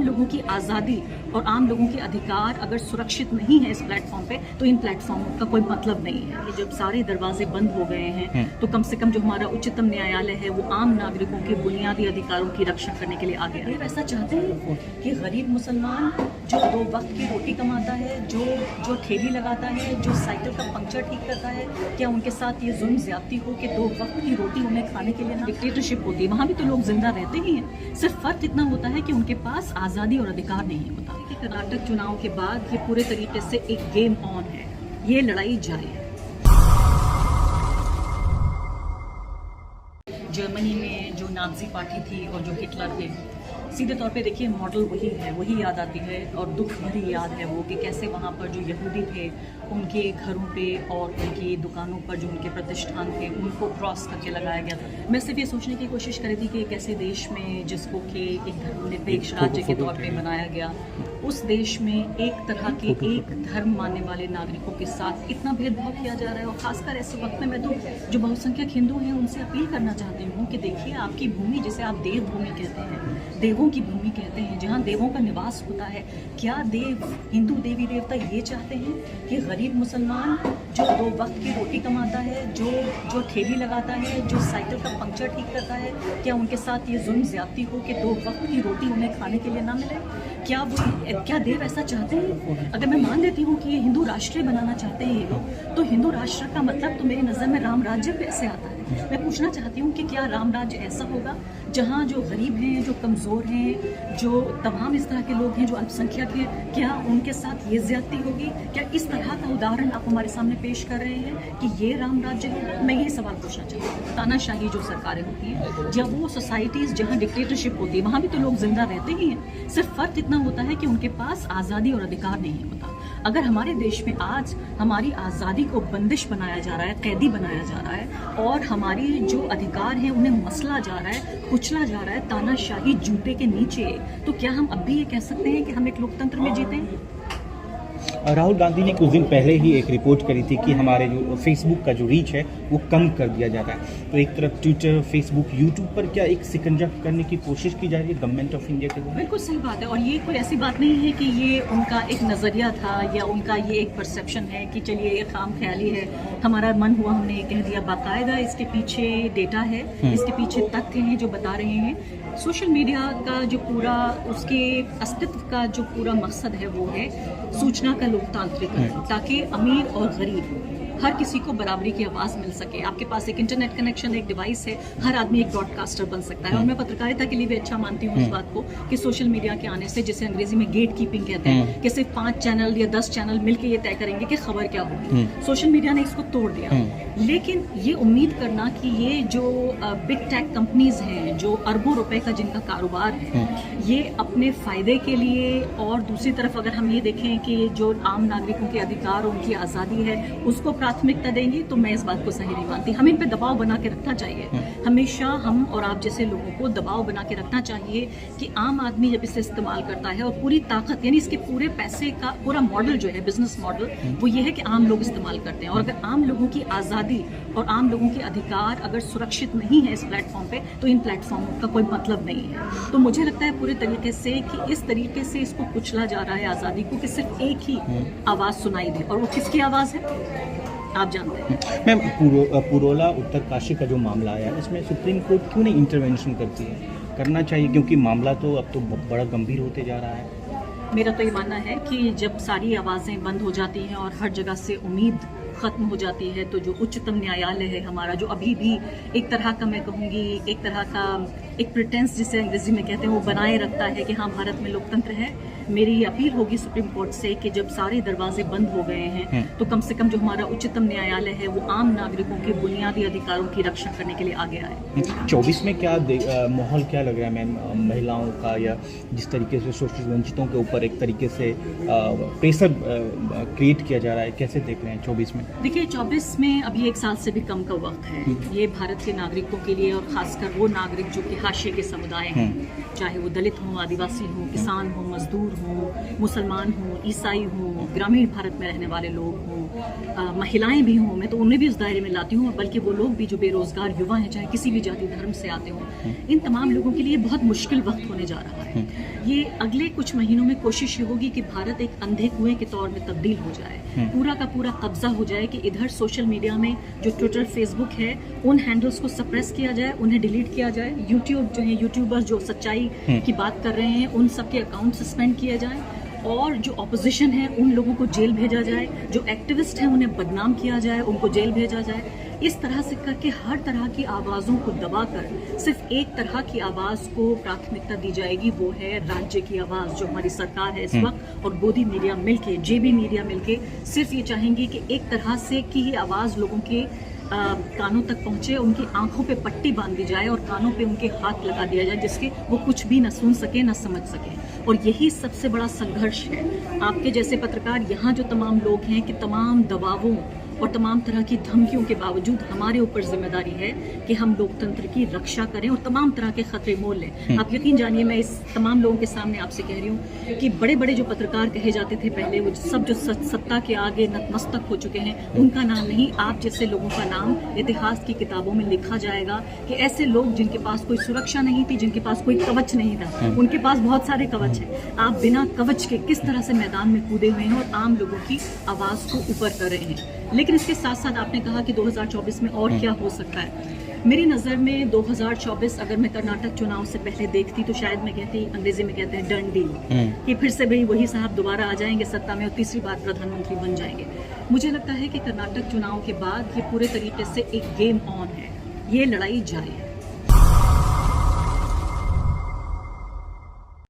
लोगों की आज़ादी और आम लोगों के अधिकार अगर सुरक्षित नहीं है इस प्लेटफॉर्म पे, तो इन प्लेटफॉर्म का कोई मतलब नहीं है। ये जब सारे दरवाजे बंद हो गए हैं तो कम से कम जो हमारा उच्चतम न्यायालय है वो आम नागरिकों के बुनियादी अधिकारों की रक्षा करने के लिए आ गया है। ऐसा चाहते हैं कि गरीब मुसलमान जो 2 वक्त की रोटी कमाता है, जो ठेली लगाता है, जो साइकिल का पंक्चर ठीक करता है, क्या उनके साथ ये जुल्म ज्यादती हो कि 2 वक्त की रोटी उन्हें खाने के लिए ना? डिक्टेटरशिप होती है, वहाँ भी तो लोग जिंदा रहते ही हैं, सिर्फ फर्क इतना होता है कि उनके पास आज़ादी और अधिकार नहीं होता। कि कर्नाटक चुनाव के बाद ये पूरे तरीके से एक गेम ऑन है, ये लड़ाई जारी है। जर्मनी में जो नाज़ी पार्टी थी और जो हिटलर थे, सीधे तौर पे देखिए मॉडल वही है, वही याद आती है और दुख भरी याद है वो कि कैसे वहाँ पर जो यहूदी थे उनके घरों पे और उनकी दुकानों पर जो उनके प्रतिष्ठान थे उनको क्रॉस करके लगाया गया था। मैं सिर्फ ये सोचने की कोशिश कर रही थी कि एक ऐसे देश में जिसको कि एक धर्मनिरपेक्ष राज्य के तौर पे बनाया गया, उस देश में एक तरह के एक धर्म मानने वाले नागरिकों के साथ इतना भेदभाव किया जा रहा है। और खासकर ऐसे वक्त में मैं तो जो बहुसंख्यक हिंदू हैं उनसे अपील करना चाहती हूँ कि देखिए, आपकी भूमि जिसे आप देवभूमि कहते हैं, देवों की भूमि कहते हैं, जहाँ देवों का निवास होता है, क्या देव हिंदू देवी देवता ये चाहते हैं कि गरीब मुसलमान जो 2 वक्त की रोटी कमाता है, जो ठेली लगाता है, जो साइकिल का पंक्चर ठीक करता है, क्या उनके साथ ये जुल्म ज्यादती हो कि 2 वक्त की रोटी उन्हें खाने के लिए ना मिले? क्या देव ऐसा चाहते हैं? अगर मैं मान लेती हूँ कि ये हिंदू राष्ट्र बनाना चाहते हैं ये लोग, तो हिंदू राष्ट्र का मतलब तो मेरी नज़र में राम राज्य कैसे आता है? मैं पूछना चाहती हूँ कि क्या राम राज्य ऐसा होगा जहाँ जो गरीब हैं, जो कमज़ोर हैं, जो तमाम इस तरह के लोग हैं, जो अल्पसंख्यक हैं, क्या उनके साथ ये ज्यादती होगी? क्या इस तरह का उदाहरण आप हमारे सामने पेश कर रहे हैं कि ये राम राज्य होगा? मैं यही सवाल पूछना चाहती हूँ। तानाशाही जो सरकारें होती हैं, जब वो सोसाइटीज़ जहाँ डिक्टेटरशिप होती है, वहाँ भी तो लोग जिंदा रहते ही हैं, सिर्फ फर्क इतना होता है कि उनके पास आज़ादी और अधिकार नहीं होता। अगर हमारे देश में आज हमारी आज़ादी को बंदिश बनाया जा रहा है, कैदी बनाया जा रहा है और हमारी जो अधिकार हैं उन्हें मसला जा रहा है, कुचला जा रहा है तानाशाही जूते के नीचे, तो क्या हम अब भी ये कह सकते हैं कि हम एक लोकतंत्र में जीते हैं? राहुल गांधी ने कुछ दिन पहले ही एक रिपोर्ट करी थी कि हमारे जो फेसबुक का जो रीच है वो कम कर दिया जा रहा है। तो एक तरफ ट्विटर, फेसबुक, यूट्यूब पर क्या एक शिकंजा करने की कोशिश की जा रही है गवर्नमेंट ऑफ इंडिया के द्वारा? बिल्कुल सही बात है, और ये कोई ऐसी बात नहीं है कि ये उनका एक नज़रिया था या उनका ये एक परसेप्शन है कि चलिए ये खाम ख्याली है, हमारा मन हुआ हमने ये कह दिया। बाकायदा इसके पीछे डेटा है, इसके पीछे तथ्य हैं जो बता रहे हैं। सोशल मीडिया का जो पूरा उसके अस्तित्व का जो पूरा मकसद है वो है सूचना का लोकतांत्रिक, ताकि अमीर और गरीब हर किसी को बराबरी की आवाज़ मिल सके। आपके पास एक इंटरनेट कनेक्शन, एक डिवाइस है, हर आदमी एक ब्रॉडकास्टर बन सकता है। और मैं पत्रकारिता के लिए भी अच्छा मानती हूँ इस बात को कि सोशल मीडिया के आने से, जिसे अंग्रेजी में गेट कीपिंग कहते हैं, कि सिर्फ 5 चैनल या 10 चैनल मिलकर ये तय करेंगे कि खबर क्या होगी। सोशल मीडिया ने इसको तोड़ दिया। लेकिन ये उम्मीद करना कि ये जो बिग टेक कंपनीज हैं, जो अरबों रुपए का जिनका कारोबार है, ये अपने फायदे के लिए, और दूसरी तरफ अगर हम ये देखें कि जो आम नागरिकों के अधिकार, उनकी आज़ादी है, उसको प्राथमिकता देंगी, तो मैं इस बात को सही नहीं मानती। हमें इन पे दबाव बना के रखना चाहिए। हमेशा हम और आप जैसे लोगों को दबाव बना के रखना चाहिए कि आम आदमी जब इसे इस्तेमाल करता है, और पूरी ताकत यानी इसके पूरे पैसे का पूरा मॉडल जो है, बिजनेस मॉडल, वो ये है कि आम लोग इस्तेमाल करते हैं। और अगर आम लोगों की आज़ादी और आम लोगों के अधिकार अगर सुरक्षित नहीं है इस प्लेटफॉर्म पे, तो इन प्लेटफॉर्म का कोई मतलब नहीं है। तो मुझे लगता है पूरे तरीके से कि इस तरीके से इसको कुचला जा रहा है आज़ादी को, कि सिर्फ एक ही आवाज़ सुनाई दे, और वो किसकी आवाज़ है आप जानते हैं। मैम, पुरोला उत्तरकाशी का जो मामला आया है, इसमें सुप्रीम कोर्ट क्यों नहीं इंटरवेंशन करती है? करना चाहिए, क्योंकि मामला तो अब तो बड़ा गंभीर होते जा रहा है। मेरा तो ये मानना है कि जब सारी आवाज़ें बंद हो जाती हैं और हर जगह से उम्मीद ख़त्म हो जाती है, तो जो उच्चतम न्यायालय है हमारा, जो अभी भी एक तरह का, मैं कहूँगी एक तरह का एक प्रिटेंस जिसे अंग्रेजी में कहते हैं, वो बनाए रखता है कि हाँ भारत में लोकतंत्र है। मेरी अपील होगी सुप्रीम कोर्ट से कि जब सारे दरवाजे बंद हो गए हैं, तो कम से कम जो हमारा उच्चतम न्यायालय है वो आम नागरिकों के बुनियादी अधिकारों की रक्षा करने के लिए आगे आए। 24 में क्या माहौल क्या लग रहा है मैम, महिलाओं का, या जिस तरीके से शोषित वंचितों के ऊपर एक तरीके से प्रेशर क्रिएट किया जा रहा है, कैसे देख रहे हैं 24 में? देखिए, 24 में अभी 1 साल से भी कम का वक्त है। ये भारत के नागरिकों के लिए, और खासकर वो नागरिक जो कि हाशिए के समुदाय हैं, चाहे वो दलित हों, आदिवासी हों, किसान हों, मजदूर हों, मुसलमान हों, ईसाई हों, ग्रामीण भारत में रहने वाले लोग हों, महिलाएं भी हों, मैं तो उन्हें भी उस दायरे में लाती हूँ, बल्कि वो लोग भी जो बेरोजगार युवा हैं, चाहे किसी भी जाति धर्म से आते हों, इन तमाम लोगों के लिए बहुत मुश्किल वक्त होने जा रहा है। ये अगले कुछ महीनों में कोशिश ये होगी कि भारत एक अंधे कुएं के तौर में तब्दील हो जाए, पूरा का पूरा कब्जा हो जाए, कि इधर सोशल मीडिया में जो ट्विटर, फेसबुक है, उन हैंडल्स को सप्रेस किया जाए, उन्हें डिलीट किया जाए, यूट्यूब जो है, यूट्यूबर्स जो सच्चाई की बात कर रहे हैं, उन सबके अकाउंट सस्पेंड किए जाए, और जो ऑपोजिशन है उन लोगों को जेल भेजा जाए, जो एक्टिविस्ट हैं उन्हें बदनाम किया जाए, उनको जेल भेजा जाए। इस तरह से करके हर तरह की आवाज़ों को दबाकर सिर्फ एक तरह की आवाज़ को प्राथमिकता दी जाएगी, वो है राज्य की आवाज़। जो हमारी सरकार है इस वक्त और गोदी मीडिया मिलके, जेबी मीडिया मिलके सिर्फ ये चाहेंगी कि एक तरह से की ही आवाज़ लोगों के कानों तक पहुंचे, उनकी आंखों पे पट्टी बांध दी जाए और कानों पे उनके हाथ लगा दिया जाए, जिसके वो कुछ भी न सुन सके न समझ सके। और यही सबसे बड़ा संघर्ष है। आपके जैसे पत्रकार, यहाँ जो तमाम लोग हैं, कि तमाम दबावों और तमाम तरह की धमकियों के बावजूद हमारे ऊपर जिम्मेदारी है कि हम लोकतंत्र की रक्षा करें और तमाम तरह के खतरे मोल लें। आप यकीन जानिए, मैं इस तमाम लोगों के सामने आपसे कह रही हूँ कि बड़े बड़े जो पत्रकार कहे जाते थे पहले, वो सब जो सत्ता के आगे नतमस्तक हो चुके हैं, उनका नाम नहीं, आप जैसे लोगों का नाम इतिहास की किताबों में लिखा जाएगा, कि ऐसे लोग जिनके पास कोई सुरक्षा नहीं थी, जिनके पास कोई कवच नहीं था, उनके पास बहुत सारे कवच हैं। आप बिना कवच के किस तरह से मैदान में कूदे हुए हैं और आम लोगों की आवाज़ को ऊपर कर रहे हैं। लेकिन इसके साथ साथ आपने कहा कि 2024 में और क्या हो सकता है। मेरी नज़र में 2024 अगर मैं कर्नाटक चुनाव से पहले देखती तो शायद मैं कहती, अंग्रेजी में कहते हैं डन डील, कि फिर से भाई वही साहब दोबारा आ जाएंगे सत्ता में और तीसरी बार प्रधानमंत्री बन जाएंगे। मुझे लगता है कि कर्नाटक चुनाव के बाद ये पूरे तरीके से एक गेम ऑन है, ये लड़ाई जारी है।